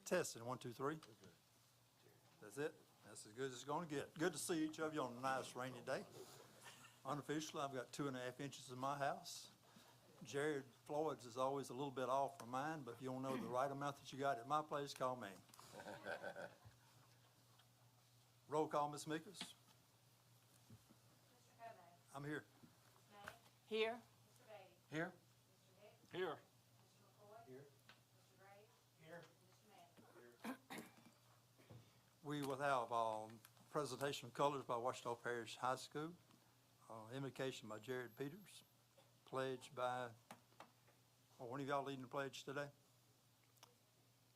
Testing, 1, 2, 3. That's it. That's as good as it's going to get. Good to see each of you on a nice rainy day. Unofficially, I've got 2.5 inches in my house. Jared Floyd's is always a little bit off from mine, but if you don't know the right amount that you got at my place, call me. Roll call, Ms. Meekers. Mr. Gomez. I'm here. Ms. May. Here. Mr. Beatty. Here. Mr. Hicks. Here. Mr. McCoy. Here. Mr. Graves. Here. And Mr. Manning. We will have presentation of colors by Ouachita Parish High School, invocation by Jared Peters, pledge by, one of y'all leading the pledge today?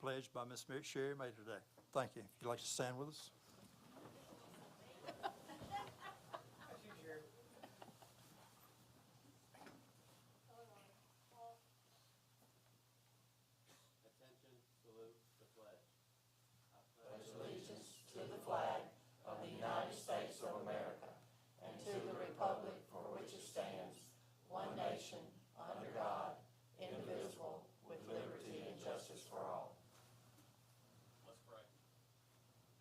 Pledge by Miss Sherry May today. Thank you. If you'd like to stand with us. Attention, salute the flag. Pledge allegiance to the flag of the United States of America and to the republic for which it stands, one nation, under God, indivisible, with liberty and justice for all. Let's pray.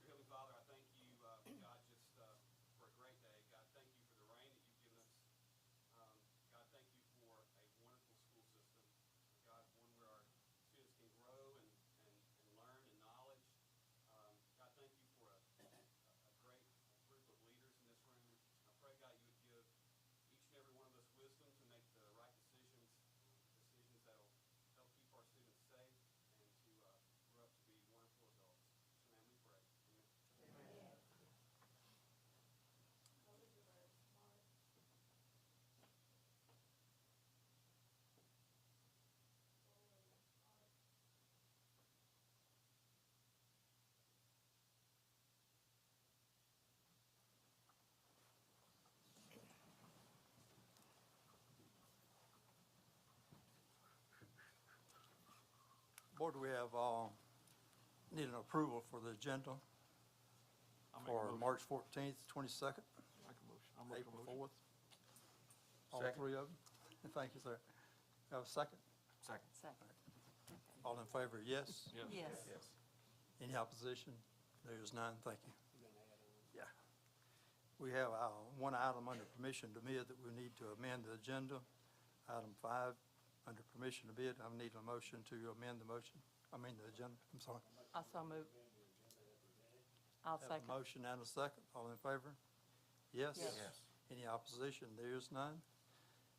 Dear Heavenly Father, I thank you, God, just for a great day. God, thank you for the rain that you've given us. God, thank you for a wonderful school system. God, one where our students can grow and learn in knowledge. God, thank you for a great group of leaders in this room. I pray, God, you would give each and every one of us wisdom to make the right decisions that will help keep our students safe and to grow up to be wonderful adults. In your name we pray. Amen. Board, we have, need an approval for the agenda for March 14th, 22nd, April 4th. All Second. three of them. Thank you, sir. Have a second? Second. Second. All in favor, yes? Yes. Yes. Any opposition? There is none. Thank you. Yeah. We have one item under permission to bid that we need to amend the agenda. Item 5, under permission to bid, I need a motion to amend the agenda. I'm sorry. Also move. I'll Have a second. motion and a second. All in favor? Yes? Yes. Yes. Any opposition? There is none.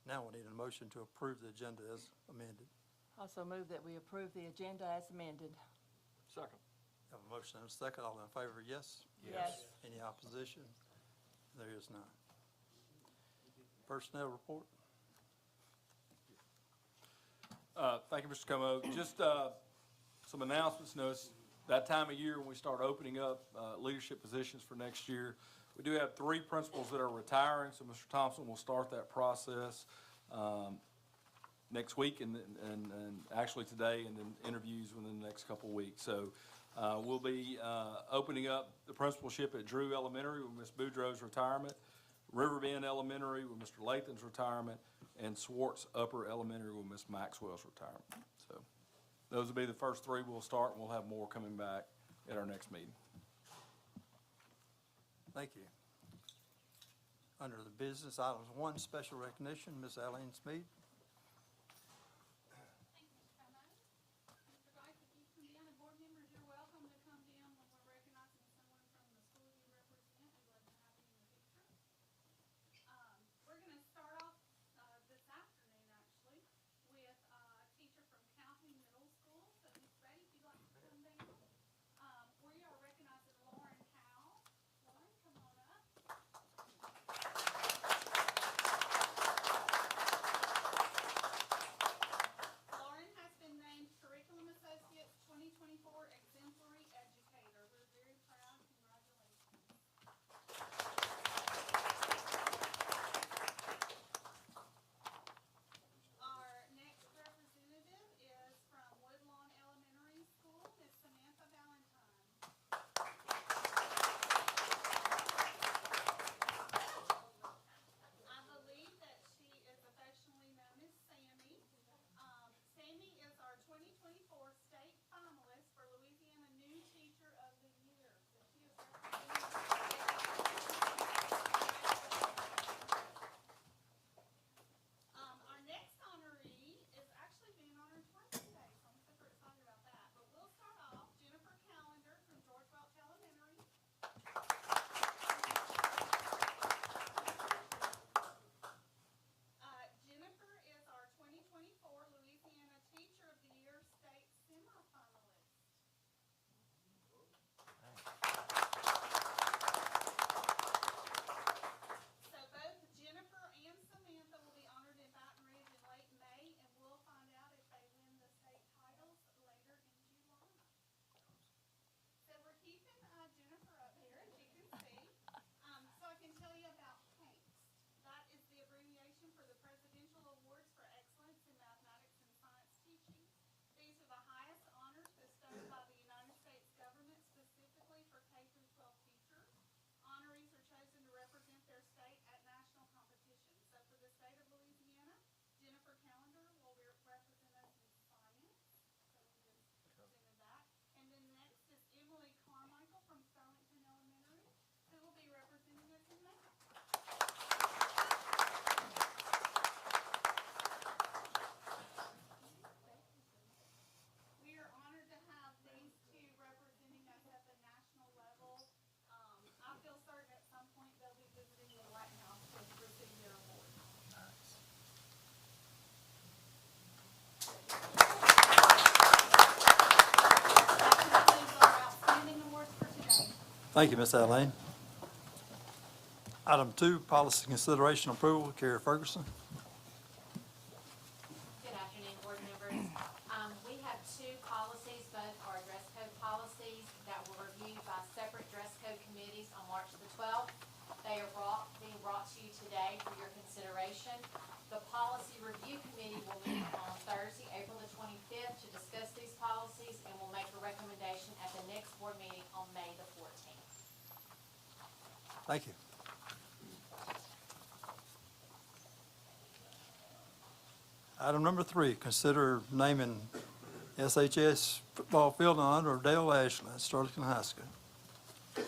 Now we need a motion to approve the agenda as amended. Also move that we approve the agenda as amended. Second. Have a motion and a second. All in favor? Yes? Yes. Any opposition? There is none. Personnel report? Thank you, Mr. Como. Just some announcements. Notice that time of year when we start opening up leadership positions for next year, we do have 3 principals that are retiring, so Mr. Thompson will start that process next week and actually today, and then interviews within the next couple of weeks. So we'll be opening up the principalship at Drew Elementary with Ms. Boudreaux's retirement, Riverbend Elementary with Mr. Lathan's retirement, and Swartz Upper Elementary with Ms. Maxwell's retirement. So those will be the first 3 we'll start, and we'll have more coming back at our next meeting. Thank you. Under the business items 1, special recognition, Ms. Eileen Smead. Thank you, Mr. Como. Mr. Vice, if you come down, and board members, you're welcome to come down when we're recognizing someone from the school you represent. We'd love to have you in the picture. We're going to start off this afternoon, actually, with a teacher from County Middle School. So, Ms. Betty, if you'd like to come down. We are recognizing Lauren Howell. Lauren, come on up. Thank you, Ms. Allen. Item 2, policy consideration approval, Carrie Ferguson. Good afternoon, board members. We have two policies, both are dress code policies that were reviewed by separate dress code committees on March the 12th. They are being brought to you today for your consideration. The policy review committee will meet on Thursday, April the 25th, to discuss these policies and will make a recommendation at the next board meeting on May the 14th. Thank you. Item number 3, consider naming SHS football field in honor of Dale Ashley at Sterling High School. Thank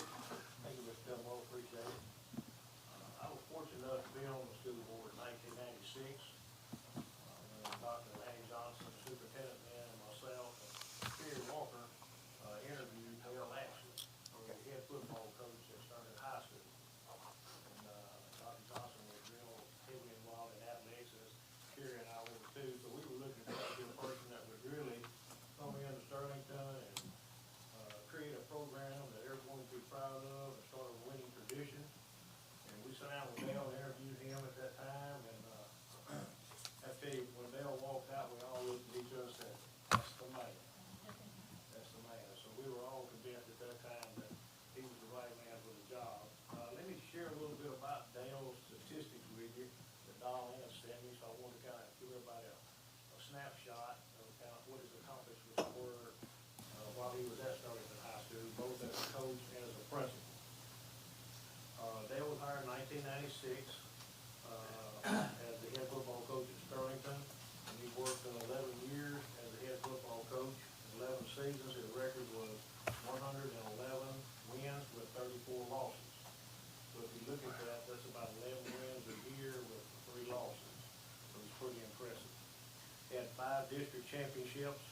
you, Mr. Bellmo, appreciate it. I was fortunate enough to be on the school board in 1996. When Dr. Lanny Johnson, superintendent, and myself, and Terry Walker interviewed Dale Ashley, the head football coach at Sterling High School. And Dr. Johnson was real heavily involved in athletics, as Terry and I were too. So we were looking for a person that would really come into Sterlington and create a program that everyone would be proud of and start a winning tradition. And we sat down with Dale and interviewed him at that time, and I tell you, when Dale walked out, we all looked at each other and said, "That's the man. That's the man." So we were all convinced at that time that he was the right man for the job. Let me share a little bit about Dale's statistics with you that Don Lynn sent me, so I want to kind of give everybody a snapshot of kind of what his accomplishments were while he was at Sterlington High School, both as a coach and as a principal. Dale was hired in 1996 as the head football coach at Sterlington, and he worked 11 years as the head football coach. In 11 seasons, his record was 111 wins with 34 losses. So if you look at that, that's about 11 wins a year with 3 losses. So it's pretty impressive. He had 5 district championships.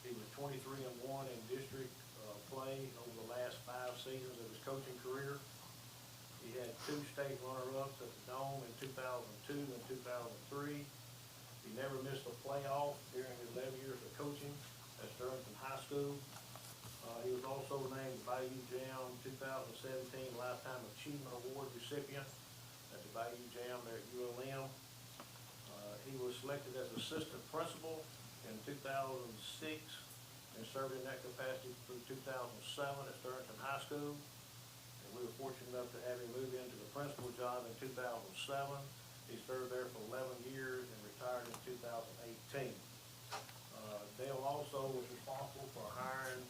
He was 23-1 in district play over the last 5 seasons of his coaching career. He had 2 state runner-ups at the Dome in 2002 and 2003. He never missed a playoff during his 11 years of coaching at Sterlington High School. He was also named Bayou Jam 2017 Lifetime Achievement Award recipient at the Bayou Jam there at ULM. He was selected as assistant principal in 2006 and served in that capacity through 2007 at Sterlington High School. And we were fortunate enough to have him move into the principal job in 2007. He served there for 11 years and retired in 2018. Dale also was responsible for hiring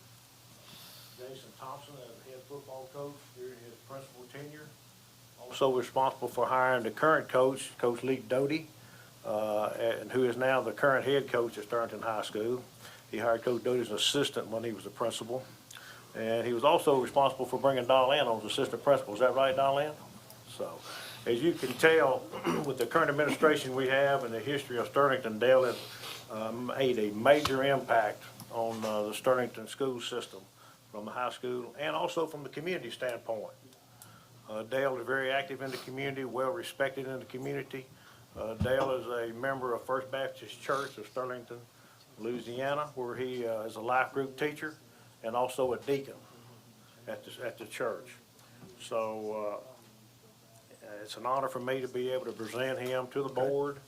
Jason Thompson as the head football coach during his principal tenure. Also responsible for hiring the current coach, Coach Lee Doty, and who is now the current head coach at Sterlington High School. He hired Coach Doty as an assistant when he was the principal. And he was also responsible for bringing Don Lynn on as assistant principal. Is that right, Don Lynn? So, as you can tell, with the current administration we have and the history of Sterlington, Dale has made a major impact on the Sterlington school system from the high school and also from the community standpoint. Dale is very active in the community, well respected in the community. Dale is a member of First Baptist Church of Sterlington, Louisiana, where he is a life group teacher and also a deacon at the church. So it's an honor for me to be able to present him to the board.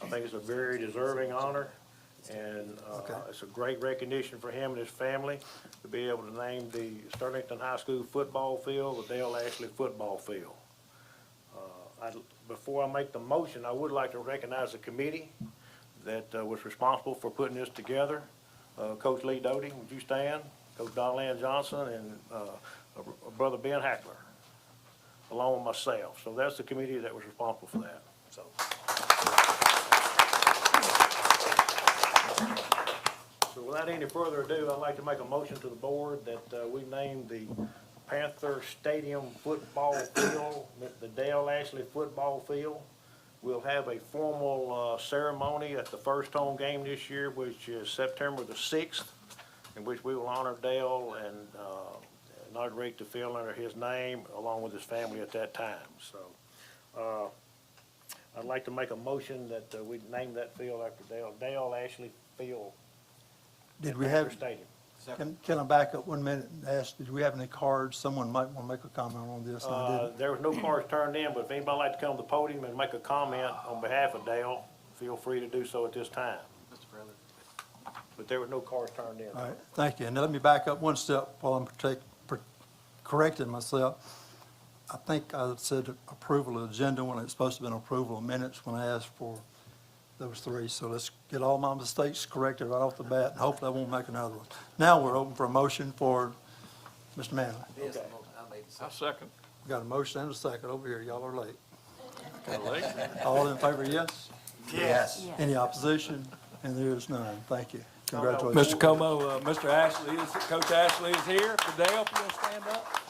I think it's a very deserving honor, and it's a great recognition for him and his family to be able to name the Sterlington High School football field the Dale Ashley football field. Before I make the motion, I would like to recognize the committee that was responsible for putting this together. Coach Lee Doty, would you stand? Coach Don Lynn Johnson and Brother Ben Hackler, along with myself. So that's the committee that was responsible for that. So without any further ado, I'd like to make a motion to the board that we name the Panther Stadium football field the Dale Ashley football field. We'll have a formal ceremony at the first home game this year, which is September the 6th, in which we will honor Dale and inaugurate the field under his name along with his family at that time. So I'd like to make a motion that we name that field after Dale Ashley Field. Did we have, Stadium. Can I back up 1 minute and ask, did we have any cards? Someone might want to make a comment on this, and I didn't. There was no cards turned in, but if anybody would like to come to the podium and make a comment on behalf of Dale, feel free to do so at this time. Mr. President. But there was no cards turned in. All right, thank you. And let me back up one step while I'm correcting myself. I think I said approval of the agenda when it's supposed to have been approval of minutes when I asked for those three. So let's get all my mistakes corrected right off the bat, and hopefully I won't make another one. Now we're open for a motion for Mr. Manley. Okay. I second. We got a motion and a second over here. Y'all are late. Late. All in favor, yes? Yes. Yes. Any opposition? And there is none. Thank you. Congratulations. Mr. Como, Mr. Ashley, Coach Ashley is here. Dale, if you'll stand up.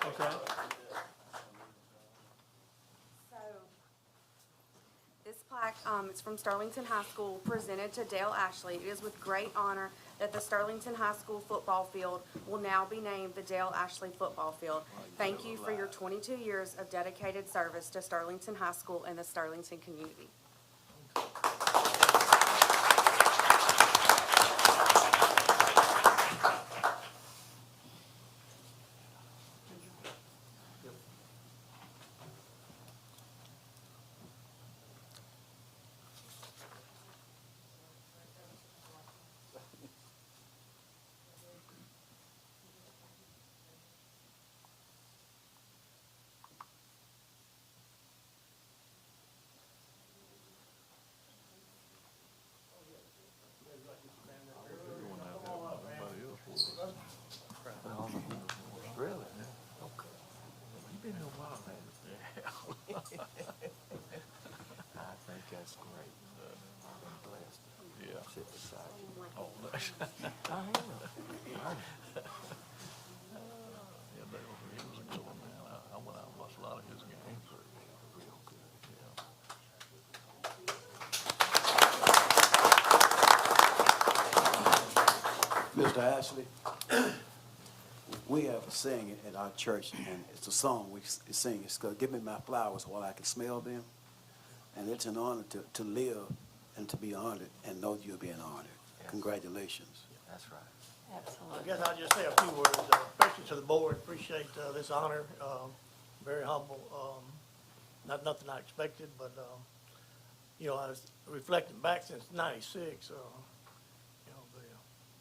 Okay. So, this plaque, it's from Sterlington High School, presented to Dale Ashley. It is with great honor that the Sterlington High School football field will now be named the Dale Ashley Football Field. Thank you for your 22 years of dedicated service to Sterlington High School and the Sterlington community. Mr. Ashley, we have a saying at our church, and it's a song we sing. It's called "Give Me My Flowers While I Can Smell Them." And it's an honor to live and to be honored and know you're being honored. Yes. Congratulations. That's right. I Absolutely. guess I'll just say a few words, especially to the board. Appreciate this honor. Very humble. Not nothing I expected, but, you know, I was reflecting back since '96.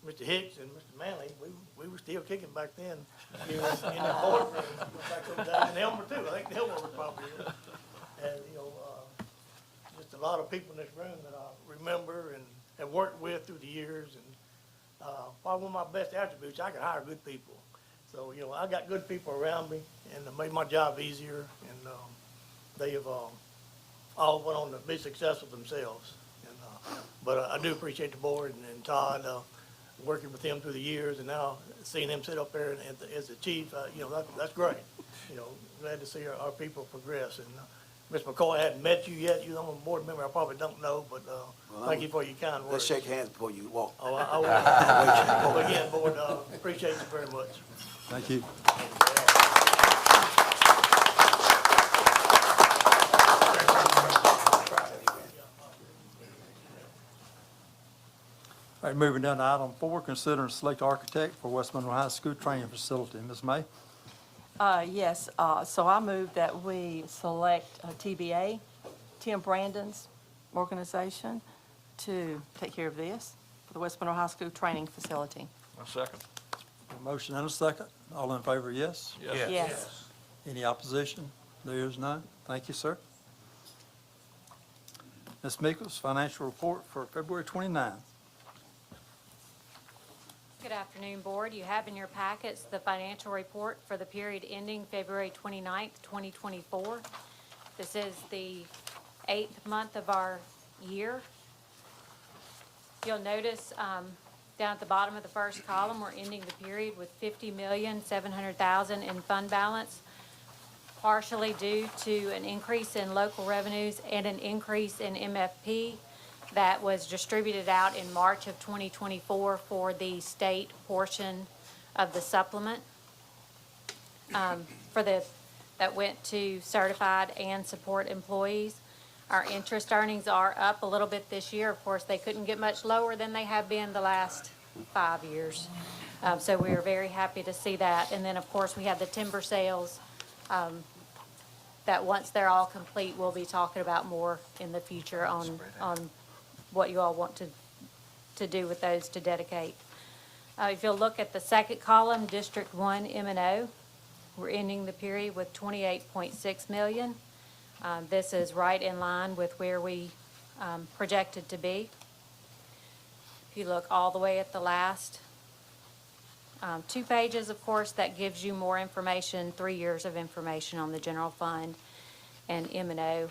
Mr. Hicks and Mr. Manley, we were still kicking back then in the boardroom. Back those days. And Elmer too. I think Elmer was probably here. And, you know, just a lot of people in this room that I remember and have worked with through the years. And probably one of my best attributes, I can hire good people. So, you know, I got good people around me, and it made my job easier. And they have all went on to be successful themselves. And, but I do appreciate the board and Todd, working with him through the years, and now seeing him sit up there and as the chief, you know, that's great. You know, glad to see our people progress. And Ms. McCoy, I hadn't met you yet. You're a board member I probably don't know, but thank you for your kind words. Let's shake hands before you walk. Oh, I will. Well, again, board, appreciate you very much. Thank you. All right, moving down to item 4, consider and select architect for West Monroe High School training facility. Ms. May? Yes, so I move that we select TBA, Tim Brandon's organization, to take care of this for the West Monroe High School training facility. I second. A motion and a second. All in favor, yes? Yes. Any opposition? There is none. Thank you, sir. Ms. Meekles, financial report for February 29th. Good afternoon, Board. You have in your packets the financial report for the period ending February 29th, 2024. This is the 8th month of our year. You'll notice down at the bottom of the first column, we're ending the period with $50,700,000 in fund balance, partially due to an increase in local revenues and an increase in MFP that was distributed out in March of 2024 for the state portion of the supplement. For the that went to certified and support employees. Our interest earnings are up a little bit this year. Of course, they couldn't get much lower than they have been the last 5 years. So we are very happy to see that. And then, of course, we have the timber sales, that once they're all complete, we'll be talking about more in the future on what you all want to do with those to dedicate. If you'll look at the second column, District 1 M&O, we're ending the period with $28.6 million. This is right in line with where we projected to be. If you look all the way at the last 2 pages, of course, that gives you more information, 3 years of information on the general fund and M&O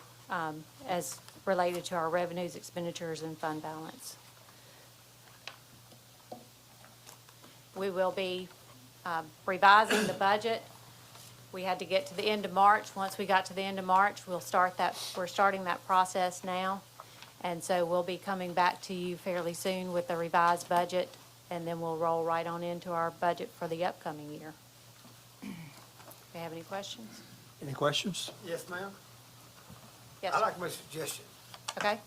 as related to our revenues, expenditures, and fund balance. We will be revising the budget. We had to get to the end of March. Once we got to the end of March, we're starting that process now. And so we'll be coming back to you fairly soon with a revised budget, and then we'll roll right on into our budget for the upcoming year. Do you have any questions? Any questions? Yes, ma'am. Yes, I sir. like my suggestion. Okay.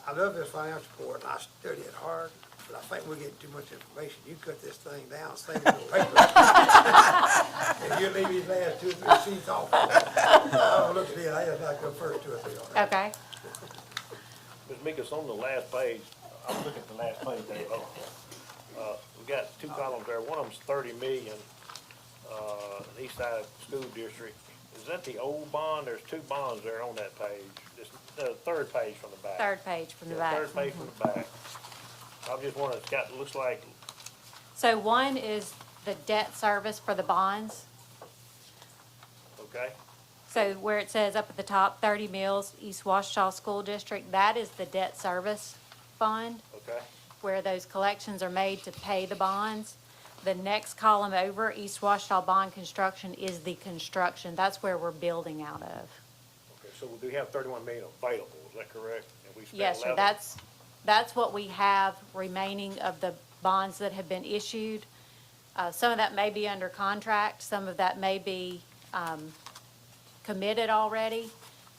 I love this financial report, and I study it hard, but I think we're getting too much information. You cut this thing down, save it on paper. And you leave these last 2 or 3 sheets off. I don't look at it, I just like the first 2 or 3 on it. Okay. Ms. Meekins, on the last page, I'm looking at the last page there. We got 2 columns there. One of them's 30 million, East Side School District. Is that the old bond? There's 2 bonds there on that page. It's the third page from the back. Third page from the Yeah, back. Third page from the back. I'm just wondering, it's got, looks like, So one is the debt service for the bonds. okay, So where it says up at the top, 30 Mills, East Ouachita School District, that is the debt service fund, okay, where those collections are made to pay the bonds. The next column over, East Ouachita Bond Construction, is the construction. That's where we're building out of. okay. So we do have 31 million available, is that correct? And we spent Yes, sir, 11. that's what we have remaining of the bonds that have been issued. Some of that may be under contract, some of that may be committed already,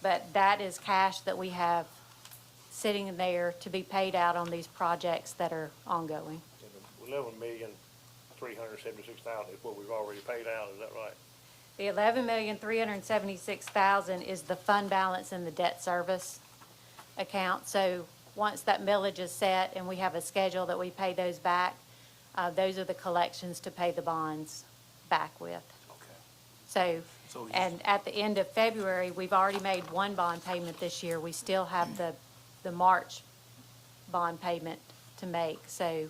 but that is cash that we have sitting in there to be paid out on these projects that are ongoing. 11,376,000 is what we've already paid out, is that right? The $11,376,000 is the fund balance in the debt service account. So once that millage is set and we have a schedule that we pay those back, those are the collections to pay the bonds back with. Okay. So, and at the end of February, we've already made 1 bond payment this year. We still have the March bond payment to make. So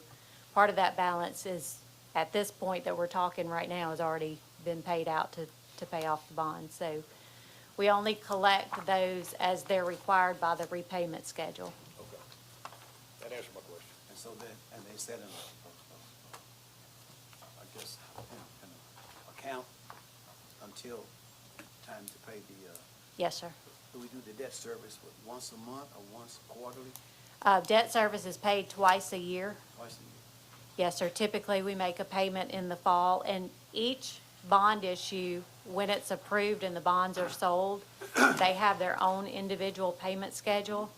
part of that balance is, at this point that we're talking right now, has already been paid out to pay off the bonds. So we only collect those as they're required by the repayment schedule. Okay. That answered my question. And so then, and they said in I guess, an account until time to pay the, Yes, sir. do we do the debt service once a month or once quarterly, Debt service is paid twice a year. twice a year? Yes, sir. Typically, we make a payment in the fall, and each bond issue, when it's approved and the bonds are sold, they have their own individual payment schedule,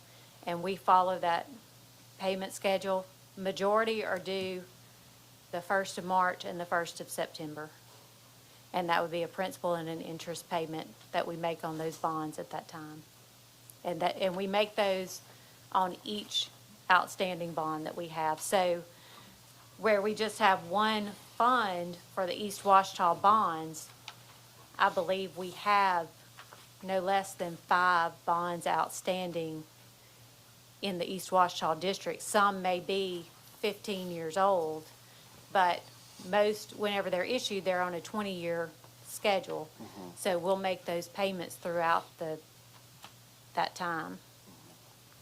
and we follow that payment schedule. Majority are due the 1st of March and the 1st of September. And that would be a principal and an interest payment that we make on those bonds at that time. And we make those on each outstanding bond that we have. So where we just have one fund for the East Ouachita bonds, I believe we have no less than 5 bonds outstanding in the East Ouachita district. Some may be 15 years old, but most, whenever they're issued, they're on a 20-year schedule. So we'll make those payments throughout that time.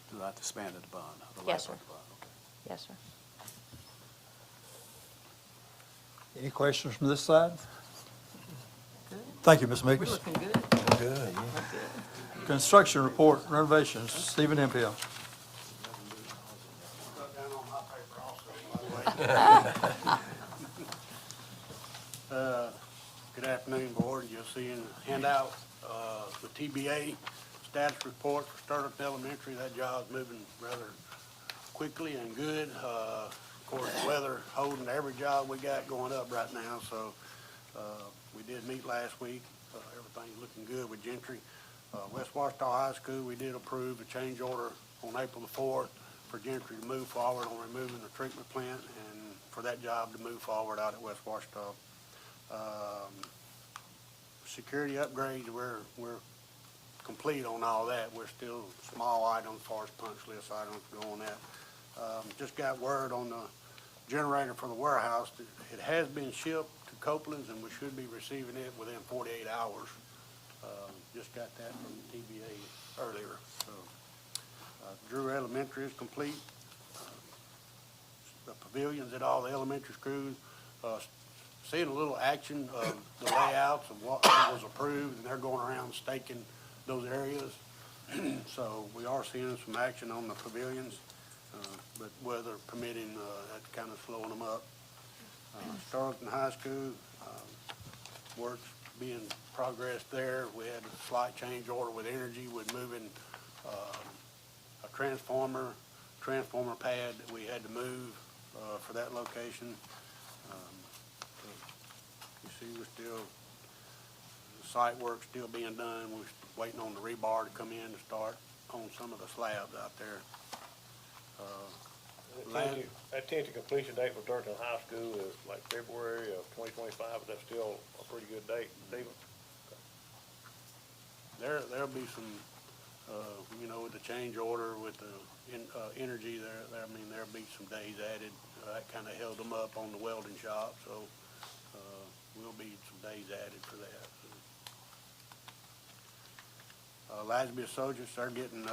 Throughout the span of the bond? the Yes, life of sir. the bond, okay. Yes, sir. Any questions from this side? Thank you, Ms. We're Meekins. looking good. Good. Construction report renovations, Stephen Hemphill. Cut down on my paper also, by the way. Good afternoon, board. You'll see in the handout, TBA status report for Sterling Elementary. That job's moving rather quickly and good. Of course, the weather holding every job we got going up right now, so we did meet last week. Everything's looking good with Gentry. West Ouachita High School, we did approve a change order on April the 4th for Gentry to move forward on removing the treatment plant and for that job to move forward out at West Ouachita. Security upgrades, we're complete on all that. We're still small items as far as punch list items go on that. Just got word on the generator for the warehouse. It has been shipped to Copeland's and we should be receiving it within 48 hours. Just got that from TBA earlier. So, Drew Elementary is complete. The pavilions at all the elementary schools, seeing a little action of the layouts of what was approved, and they're going around staking those areas. So we are seeing some action on the pavilions, but weather permitting, that's kind of slowing them up. Sterling High School, work's being progressed there. We had a slight change order with energy with moving a transformer pad that we had to move for that location. So you see, we're still, the site work's still being done. We're waiting on the rebar to come in to start on some of the slabs out there. That tentative completion date for Sterling High School is like February of 2025, but that's still a pretty good date, Stephen. There'll be some, with the change order with the energy there, I mean, there'll be some days added. That kind of held them up on the welding shop, so will be some days added for that. Lasby Associates, they're getting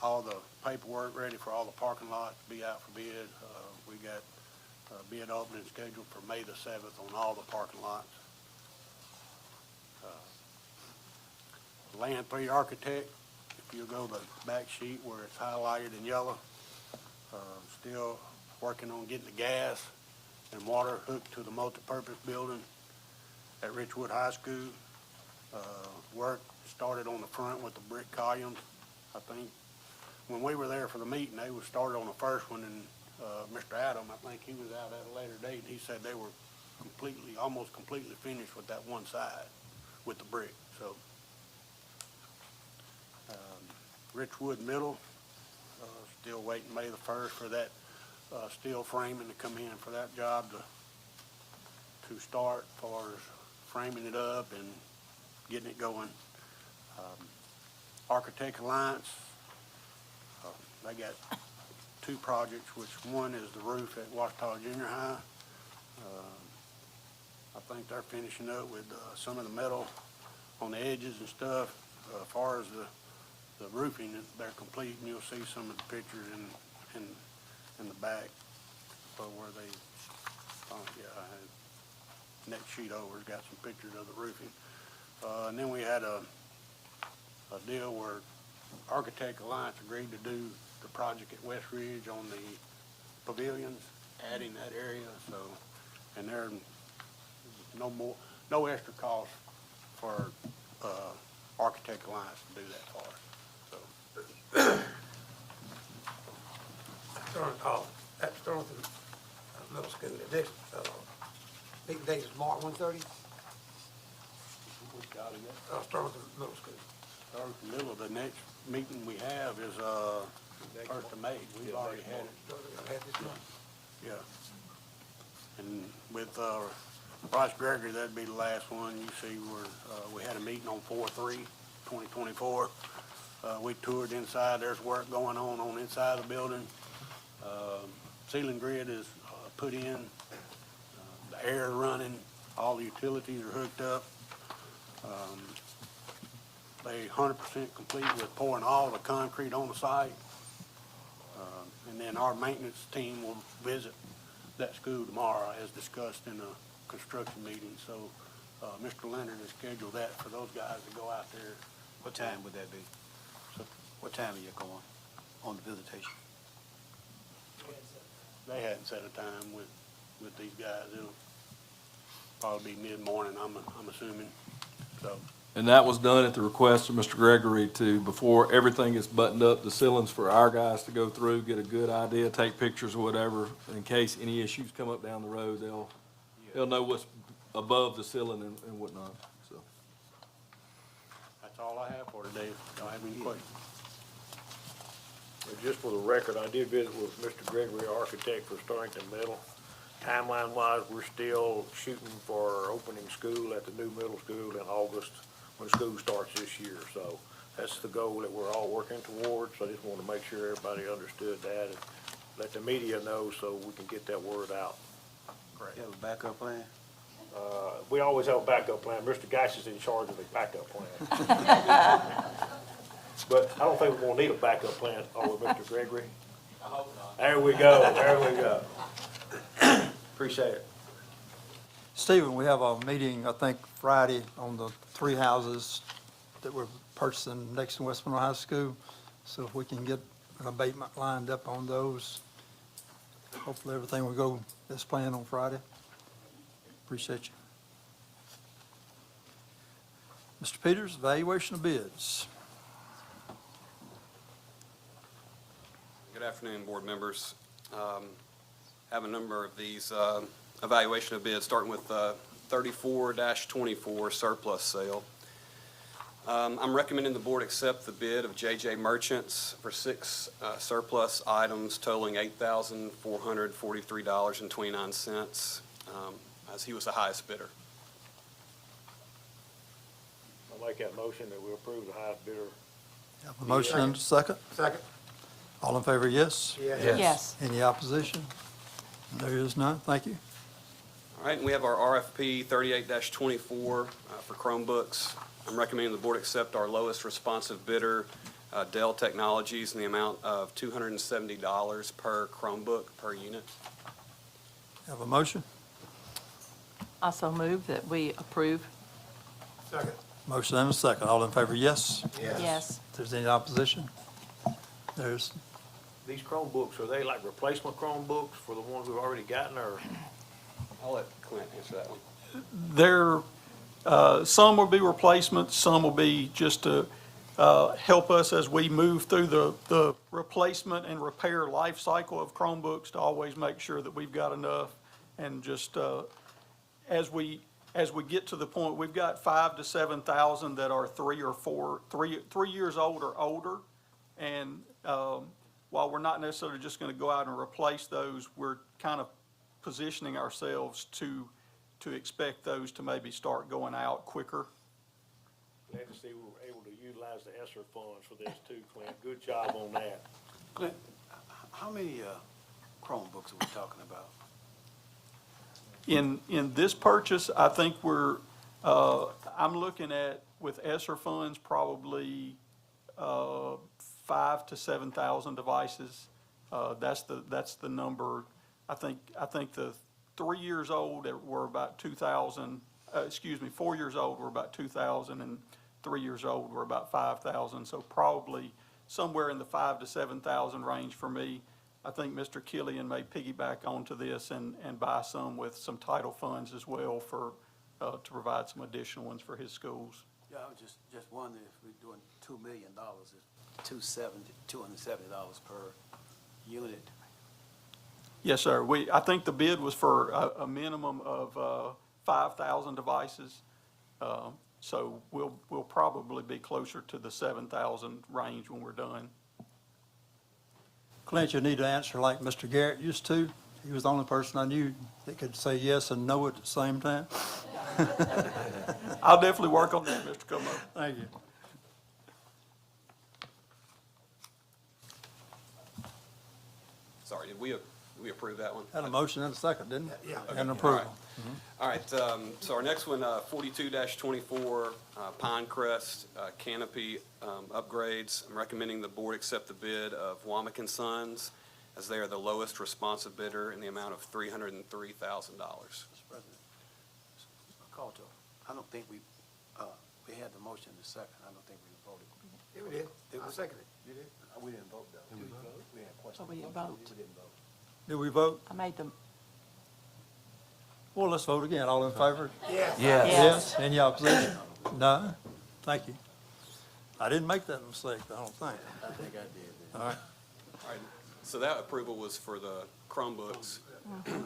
all the paperwork ready for all the parking lots to be out for bid. We got bid opening scheduled for May the 7th on all the parking lots. Land 3 Architect, if you go to the back sheet where it's highlighted in yellow, still working on getting the gas and water hooked to the multipurpose building at Richwood High School. Work started on the front with the brick columns. I think when we were there for the meeting, they was started on the first one, and Mr. Adam, I think he was out at a later date, and he said they were almost completely finished with that one side with the brick. So Richwood Middle, still waiting May the 1st for that steel framing to come in for that job to start as far as framing it up and getting it going. Architect Alliance, they got two projects, which one is the roof at Ouachita Junior High. I think they're finishing up with some of the metal on the edges and stuff. As far as the roofing, they're complete, and you'll see some of the pictures in the back where they, next sheet over's got some pictures of the roofing. And then we had a deal where Architect Alliance agreed to do the project at West Ridge on the pavilions, adding that area. So, and there's no extra cost for Architect Alliance to do that for us. So, At Sterling Middle School, the next meeting date is March 1/30. Sterling Middle School. Sterling Middle, the next meeting we have is 1st of May. We've already had it. Had this month. Yeah. And with Bryce Gregory, that'd be the last one. You see, we had a meeting on 4/3/2024. We toured inside. There's work going on inside the building. Ceiling grid is put in. The air running. All the utilities are hooked up. They 100% complete with pouring all the concrete on the site. And then our maintenance team will visit that school tomorrow as discussed in a construction meeting. So Mr. Leonard has scheduled that for those guys to go out there. What time would that be? So What time are you going on the visitation? they hadn't set a time with these guys. It'll probably be mid-morning, I'm assuming. So And that was done at the request of Mr. Gregory to, before everything gets buttoned up, the ceilings for our guys to go through, get a good idea, take pictures or whatever, in case any issues come up down the road, they'll know what's above the ceiling and whatnot, so. That's all I have for today. Don't have any questions. And just for the record, I did visit with Mr. Gregory, architect for Stonington Middle. Timeline-wise, we're still shooting for opening school at the new middle school in August, when school starts this year. So that's the goal that we're all working towards. I just want to make sure everybody understood that and let the media know so we can get that word out. You have a backup plan? We always have a backup plan. Mr. Geis is in charge of the backup plan. But I don't think we're gonna need a backup plan, are we, Mr. Gregory? I hope not. There we go. Appreciate it. Stephen, we have a meeting, I think, Friday on the 3 houses that we're purchasing next to West Monroe High School. So if we can get an abatement lined up on those, hopefully everything will go as planned on Friday. Appreciate you. Mr. Peters, evaluation of bids. Good afternoon, board members. Have a number of these evaluation of bids, starting with 34-24 surplus sale. I'm recommending the board accept the bid of J.J. Merchants for 6 surplus items totaling $8,443.29, as he was the highest bidder. I like that motion that we approve the highest bidder. Have a motion and a second. Second. All in favor, yes? Yes. Yes. Any opposition? There is none. Thank you. All right, and we have our RFP 38-24 for Chromebooks. I'm recommending the board accept our lowest responsive bidder, Dell Technologies, in the amount of $270 per Chromebook per unit. Have a motion? Also move that we approve. Second. Motion and a second. All in favor, yes? Yes. If there's any opposition? There's, These Chromebooks, are they like replacement Chromebooks for the ones we've already gotten, or? I'll let Clint answer that one. There, some will be replacements, some will be just to help us as we move through the replacement and repair life cycle of Chromebooks, to always make sure that we've got enough. And just as we get to the point, we've got 5,000 to 7,000 that are 3 years old or older. And while we're not necessarily just going to go out and replace those, we're kind of positioning ourselves to expect those to maybe start going out quicker. Glad to see we were able to utilize the ESSER funds for this too, Clint. Good job on that. Clint, how many Chromebooks are we talking about? In this purchase, I think I'm looking at, with ESSER funds, probably 5,000 to 7,000 devices. That's the number. I think the 3 years old were about 2,000, 4 years old were about 2,000, and 3 years old were about 5,000. So probably somewhere in the 5,000 to 7,000 range for me. I think Mr. Killian may piggyback onto this and buy some with some title funds as well to provide some additional ones for his schools. Yeah, I was just wondering if we're doing $2 million, it's $270 per unit. Yes, sir. I think the bid was for a minimum of 5,000 devices. So we'll probably be closer to the 7,000 range when we're done. Clint, you need to answer like Mr. Garrett used to. He was the only person I knew that could say yes and no at the same time. I'll definitely work on that, Mr. Como. Thank you. Sorry, did we approve that one? Had a motion and a second, didn't it? Yeah. And approval. All right, so our next one, 42-24 Pinecrest canopy upgrades. I'm recommending the board accept the bid of Womack and Sons, as they are the lowest responsive bidder in the amount of $303,000. Mr. President, call to, I don't think we had the motion in the second, I don't think we voted. Yeah, we did. I seconded it. You did? We didn't vote though. Did we vote? We had questions. Oh, we didn't vote. We didn't vote. Did we vote? I made them. Well, let's vote again. All in favor? Yes. Yes. Any opposition? No? Thank you. I didn't make that mistake, I don't think. I think I did. All right. All right, so that approval was for the Chromebooks. Chromebooks.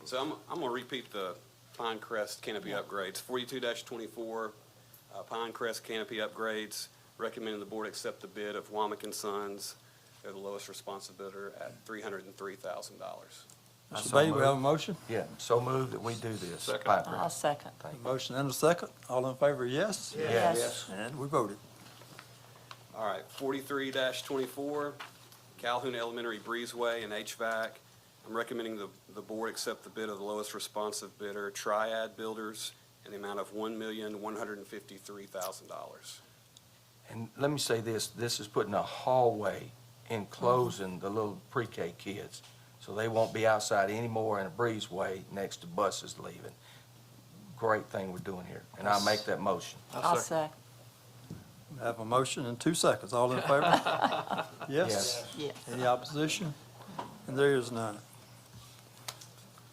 So I'm gonna repeat the Pinecrest canopy upgrades. 42-24, Pinecrest canopy upgrades, recommending the board accept the bid of Womack and Sons. They're the lowest responsive bidder at $303,000. Mr. Beatty, we have a motion? Yeah, so moved that we do this. Second. Piper. I'll second. Motion and a second. All in favor, yes? Yes. And we voted. All right, 43-24, Calhoun Elementary breezeway and HVAC. I'm recommending the board accept the bid of the lowest responsive bidder, Triad Builders, in the amount of $1,153,000. And let me say this is putting a hallway enclosing the little pre-K kids, so they won't be outside anymore in a breezeway next to buses leaving. Great thing we're doing here, and I'll make that motion. I'll second. We have a motion in 2 seconds. All in favor? Yes? Yes. Any opposition? And there is none.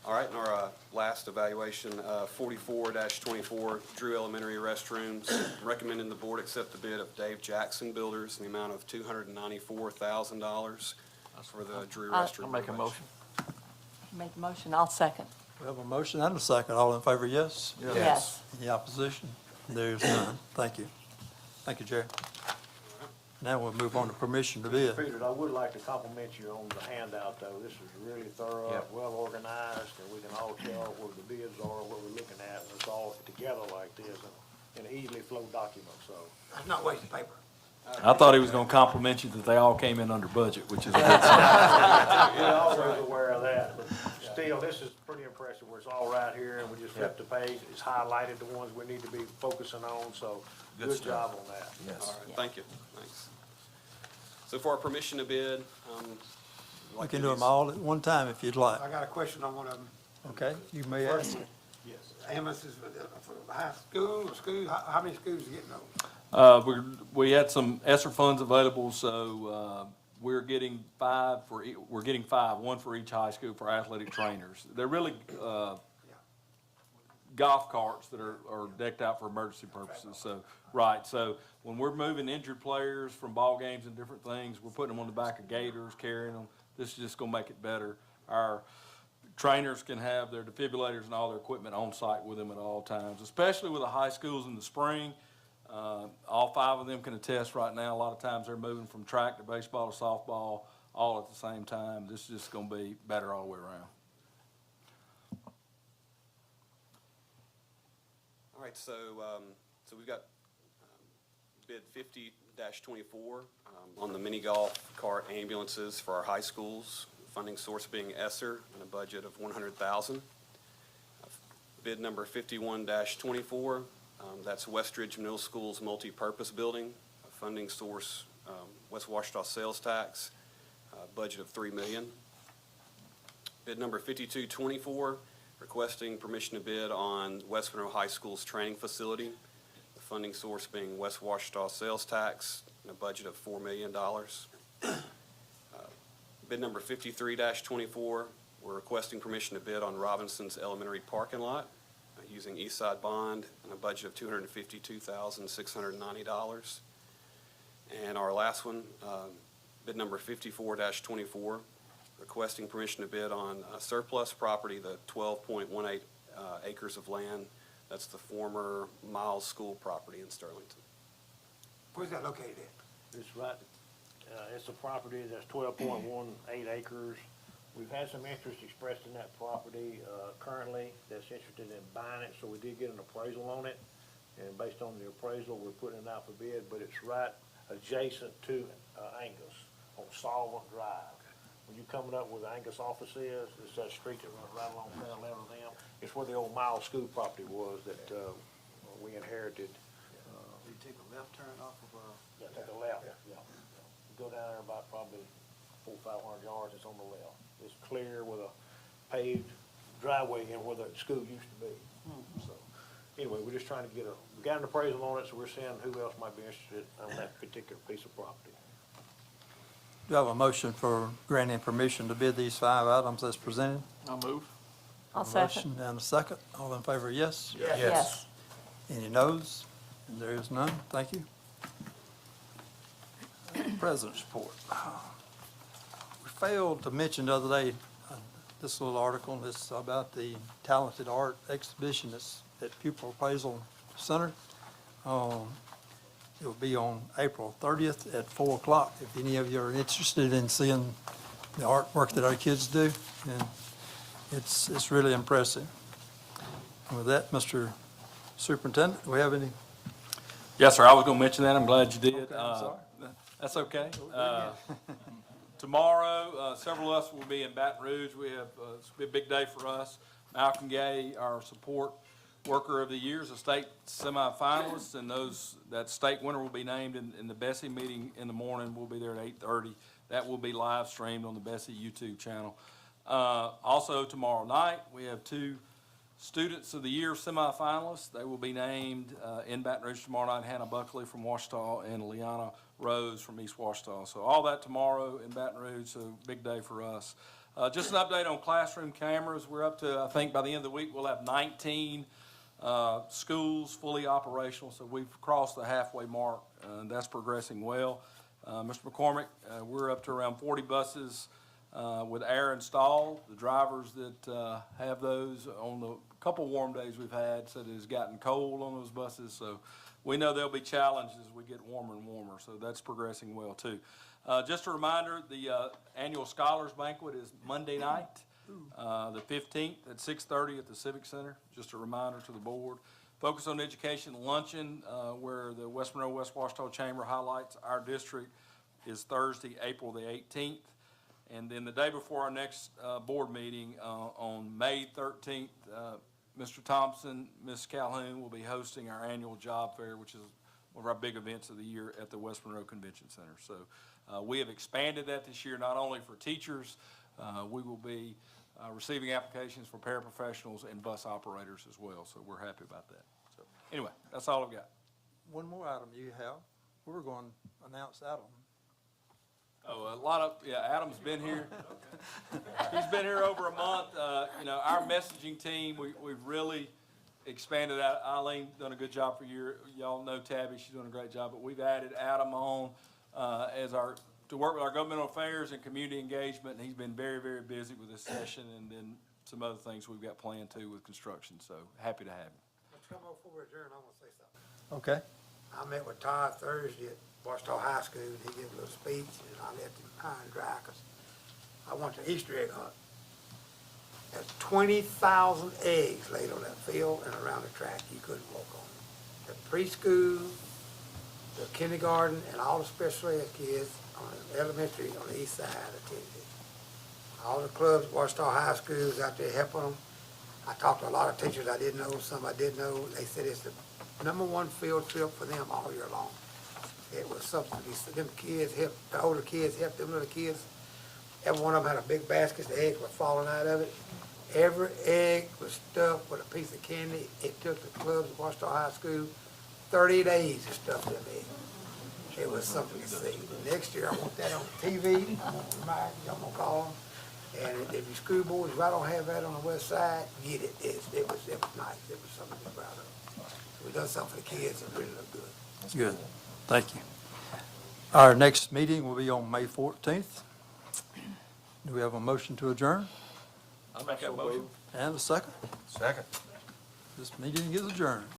All right, and our last evaluation, 44-24, Drew Elementary restrooms. Recommending the board accept the bid of Dave Jackson Builders in the amount of $294,000 for the Drew restroom. I'll make a motion. Make the motion, I'll second. We have a motion and a second. All in favor, yes? Yes. Any opposition? There is none. Thank you. Thank you, Jerry. Now we'll move on to permission to bid. Peter, I would like to compliment you on the handout, though. This is really thorough, Yep. well organized, and we can all tell where the bids are, what we're looking at, and it's all together like this in an easily flow document, so. That's not wasting paper. I thought he was gonna compliment you that they all came in under budget, which is a good sign. We're always aware of that, but still, this is pretty impressive, where it's all right here, and we just flip the page, it's highlighted the ones we need to be focusing on, so Good good stuff. job on that. Yes. All right, thank you, thanks. So for our permission to bid, We can do them all at one time if you'd like. I got a question on one of them. Okay, you may ask. Yes. Ambulances for the high school, how many schools are getting those? We had some ESSER funds available, so, we're getting five, one for each high school for athletic trainers. They're really, golf carts that are decked out for emergency purposes, so, right, so when we're moving injured players from ball games and different things, we're putting them on the back of gators, carrying them. This is just gonna make it better. Our trainers can have their defibrillators and all their equipment on site with them at all times, especially with the high schools in the spring. All five of them can attest right now, a lot of times they're moving from track to baseball to softball all at the same time. This is just gonna be better all the way around. all right, so we've got bid 50-24 on the mini golf cart ambulances for our high schools, funding source being ESSER and a budget of $100,000. Bid number 51-24, that's Westridge Middle School's multi-purpose building, funding source West Ouachita sales tax, budget of $3 million. Bid number 52-24, requesting permission to bid on West Monroe High School's training facility, the funding source being West Ouachita sales tax, and a budget of $4 million. Bid number 53-24, we're requesting permission to bid on Robinson's Elementary parking lot using Eastside bond and a budget of $252,690. And our last one, bid number 54-24, requesting permission to bid on surplus property, the 12.18 acres of land. That's the former Miles School property in Sterlington. Where's that located at? It's right, it's a property that's 12.18 acres. We've had some interest expressed in that property, currently, that's interested in buying it, so we did get an appraisal on it. And based on the appraisal, we're putting it out for bid, but it's right adjacent to, Angus on Solvent Drive. When you're coming up where the Angus office is, it's that street that runs right along parallel to them. It's where the old Miles School property was that, we inherited. You take a left turn off of, Yeah, take a left, yeah. Go down there about probably 400 or 500 yards, it's on the left. It's clear with a paved driveway in where the school used to be. So, anyway, we're just trying to we got an appraisal on it, so we're seeing who else might be interested on that particular piece of property. Do you have a motion for granting permission to bid these 5 items as presented? I'll move. I'll second. Motion and a second. All in favor, yes? Yes. Any noes? And there is none. Thank you. President's report. We failed to mention the other day, this little article, it's about the talented art exhibition that's at Pupil Appraisal Center. It will be on April 30th at 4 o'clock. If any of you are interested in seeing the artwork that our kids do, and it's really impressive. And with that, Mr. Superintendent, do we have any? Yes, sir, I was gonna mention that, I'm glad you did. Okay, I'm sorry. That's okay. Tomorrow, several of us will be in Baton Rouge. We have, it's gonna be a big day for us. Malcolm Gay, our support worker of the year, is a state semifinalist, and that state winner will be named in the Bessie meeting in the morning. We'll be there at 8:30. That will be live streamed on the Bessie YouTube channel. Also tomorrow night, we have 2 Students of the Year semifinalists. They will be named in Baton Rouge tomorrow night, Hannah Buckley from Ouachita and Liana Rose from East Ouachita. So all that tomorrow in Baton Rouge, so big day for us. Just an update on classroom cameras. We're up to, I think by the end of the week, we'll have 19 schools fully operational, so we've crossed the halfway mark, and that's progressing well. Mr. McCormick, we're up to around 40 buses with air installed. The drivers that have those on the couple warm days we've had said it's gotten cold on those buses, so we know there'll be challenges as we get warmer and warmer, so that's progressing well too. Just a reminder, the annual Scholars Banquet is Monday night, the 15th at 6:30 at the Civic Center. Just a reminder to the board. Focus on Education Luncheon, where the West Monroe West Ouachita Chamber highlights our district, is Thursday, April the 18th. And then the day before our next board meeting, on May 13th, Mr. Thompson, Ms. Calhoun will be hosting our annual job fair, which is one of our big events of the year at the West Monroe Convention Center. So we have expanded that this year, not only for teachers, we will be receiving applications for paraprofessionals and bus operators as well. So we're happy about that. So anyway, that's all I've got. One more item you have. We were going to announce Adam. Oh, Adam's been here. He's been here over a month. Our messaging team, we've really expanded out. Eileen done a good job for you. Y'all know Tabby, she's doing a great job, but we've added Adam on to work with our governmental affairs and community engagement, and he's been very, very busy with this session, and then some other things we've got planned too with construction, so happy to have him. Let's come over before we adjourn, I want to say something. Okay. I met with Todd Thursday at Ouachita High School, and he gave a little speech, and I left him high and dry, 'cause I went to Easter egg hunt. There's 20,000 eggs laid on that field and around the track, you couldn't walk on them. The preschool, the kindergarten, and all the special ed kids on the elementary on the east side attended it. All the clubs, Ouachita High School was out there helping them. I talked to a lot of teachers I didn't know, some I did know. They said it's the #1 field trip for them all year long. It was something, them kids helped, the older kids helped them little kids. Every one of them had a big basket, the eggs were falling out of it. Every egg was stuffed with a piece of candy. It took the clubs at Ouachita High School 30 days to stuff them eggs. It was something to see. Next year, I want that on TV. I'm gonna remind you, I'm gonna call them. And if your school boards, if I don't have that on the west side, get it. It was nice. It was something to be proud of. We done something for the kids that really look good. Good. Thank you. Our next meeting will be on May 14th. Do we have a motion to adjourn? I'll make that motion. And a second? Second. This meeting is adjourned.